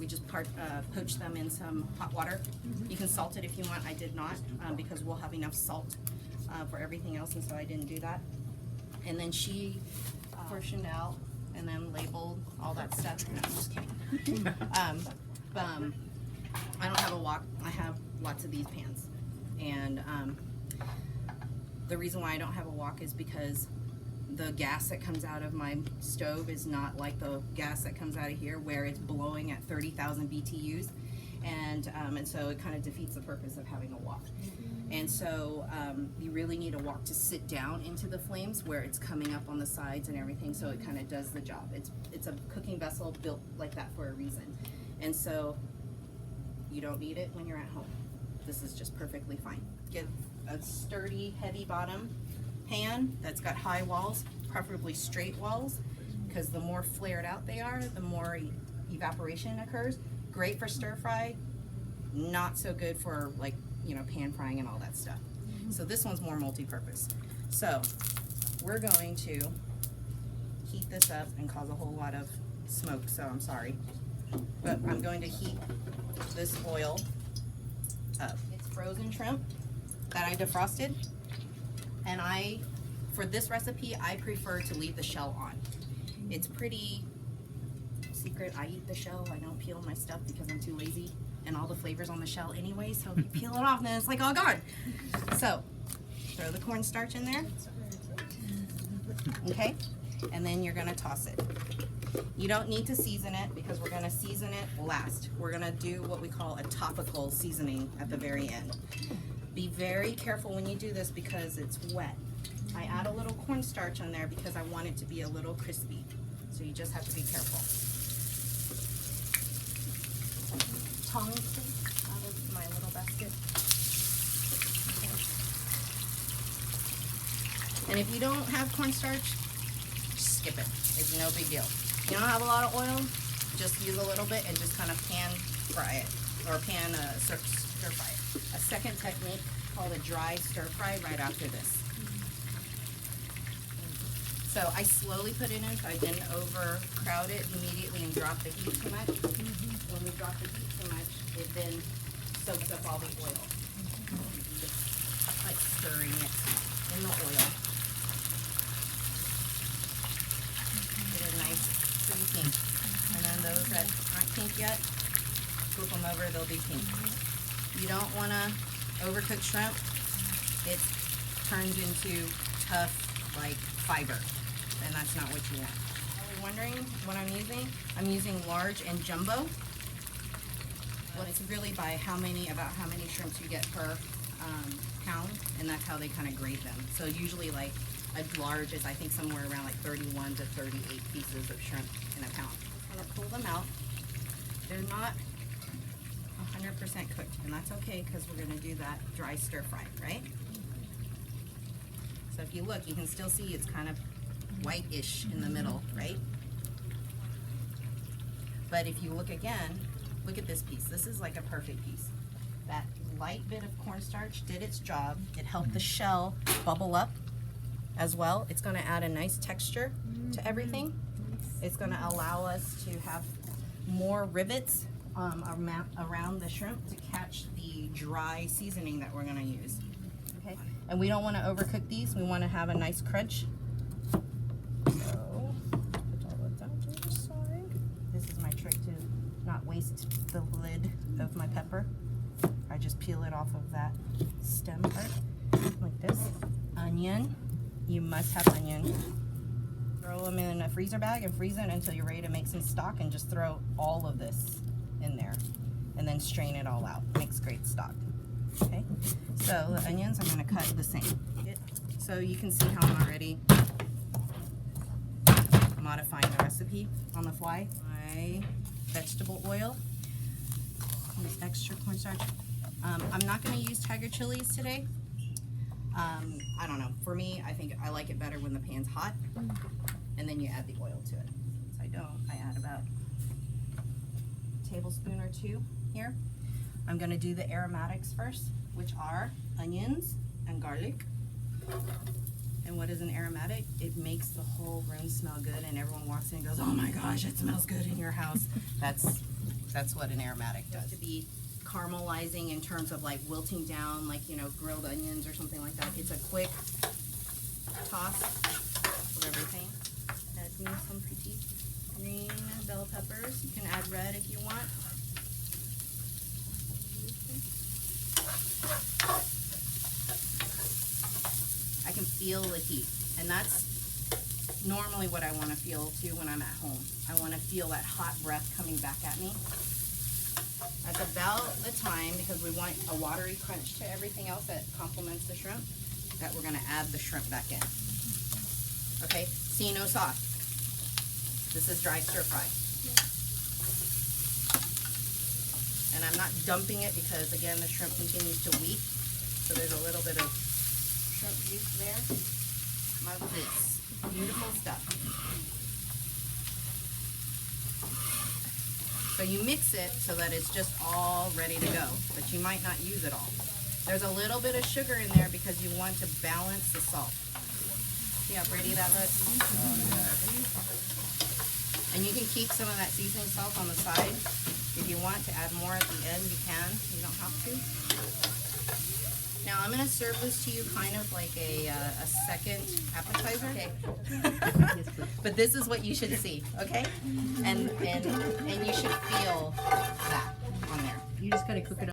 We just poached them in some hot water. You can salt it if you want. I did not because we'll have enough salt for everything else, and so I didn't do that. And then she portioned out and then labeled all that stuff. No, I'm just kidding. I don't have a wok. I have lots of these pans, and the reason why I don't have a wok is because the gas that comes out of my stove is not like the gas that comes out of here, where it's blowing at 30,000 BTUs, and so it kind of defeats the purpose of having a wok. And so you really need a wok to sit down into the flames where it's coming up on the sides and everything, so it kind of does the job. It's a cooking vessel built like that for a reason, and so you don't need it when you're at home. This is just perfectly fine. Get a sturdy, heavy bottom pan that's got high walls, preferably straight walls, because the more flared out they are, the more evaporation occurs. Great for stir fry, not so good for, like, you know, pan frying and all that stuff. So this one's more multi-purpose. So we're going to heat this up and cause a whole lot of smoke, so I'm sorry. But I'm going to heat this oil up. It's frozen shrimp that I defrosted, and for this recipe, I prefer to leave the shell on. It's pretty secret. I eat the shell. I don't peel my stuff because I'm too lazy, and all the flavor's on the shell anyway, so if you peel it off, then it's like all gone. So throw the cornstarch in there, okay, and then you're gonna toss it. You don't need to season it because we're gonna season it last. We're gonna do what we call a topical seasoning at the very end. Be very careful when you do this because it's wet. I add a little cornstarch on there because I want it to be a little crispy. So you just have to be careful. Tongs out of my little basket. Okay. And if you don't have cornstarch, skip it. It's no big deal. You don't have a lot of oil, just use a little bit and just kind of pan fry it, or pan stir fry it. A second technique called a dry stir fry right after this. So I slowly put it in so I didn't overcrowd it immediately and drop the heat too much. When we drop the heat too much, it then soaks up all the oil. Just like stirring it in the oil. Get a nice pretty pink. And then those that aren't pink yet, flip them over, they'll be pink. You don't want to overcook shrimp. It turns into tough, like, fiber, and that's not what you want. Are you wondering what I'm using? I'm using large and jumbo. Well, it's really by about how many shrimps you get per pound, and that's how they kind of grade them. So usually, like, a large is, I think, somewhere around like 31 to 38 pieces of shrimp in a pound. I'm gonna pull them out. They're not 100% cooked, and that's okay because we're gonna do that dry stir fry, right? So if you look, you can still see it's kind of white-ish in the middle, right? But if you look again, look at this piece. This is like a perfect piece. That light bit of cornstarch did its job. It helped the shell bubble up as well. It's gonna add a nice texture to everything. It's gonna allow us to have more rivets around the shrimp to catch the dry seasoning that we're gonna use. Okay, and we don't want to overcook these. We want to have a nice crunch. So put all of that to the side. This is my trick to not waste the lid of my pepper. I just peel it off of that stem part like this. Onion, you must have onion. Throw them in a freezer bag and freeze it until you're ready to make some stock, and just throw all of this in there and then strain it all out. Makes great stock. Okay, so the onions I'm going to cut the same. So you can see how I'm already modifying the recipe on the fly. My vegetable oil, this extra cornstarch. I'm not going to use tiger chilies today. I don't know. For me, I think I like it better when the pan's hot, and then you add the oil to it. So I add about a tablespoon or two here. I'm going to do the aromatics first, which are onions and garlic. And what is an aromatic? It makes the whole room smell good, and everyone walks in and goes, "Oh my gosh, it smells good in your house." That's That's what an aromatic does. To be caramelizing in terms of like wilting down, like, you know, grilled onions or something like that. It's a quick toss of everything. Add me some pretty green bell peppers. You can add red if you want. I can feel the heat, and that's normally what I want to feel too when I'm at home. I want to feel that hot breath coming back at me. That's about the time, because we want a watery crunch to everything else that complements the shrimp, that we're going to add the shrimp back in. Okay, see, no sauce. This is dry stir fry. And I'm not dumping it because, again, the shrimp continues to weep. So there's a little bit of shrimp juice there. It's beautiful stuff. So you mix it so that it's just all ready to go, but you might not use it all. There's a little bit of sugar in there because you want to balance the salt. See how pretty that looks? And you can keep some of that seasoning salt on the side. If you want to add more at the end, you can. You don't have to. Now I'm going to serve this to you kind of like a second appetizer. Okay. But this is what you should see, okay? And you should feel that on there. You just gotta cook it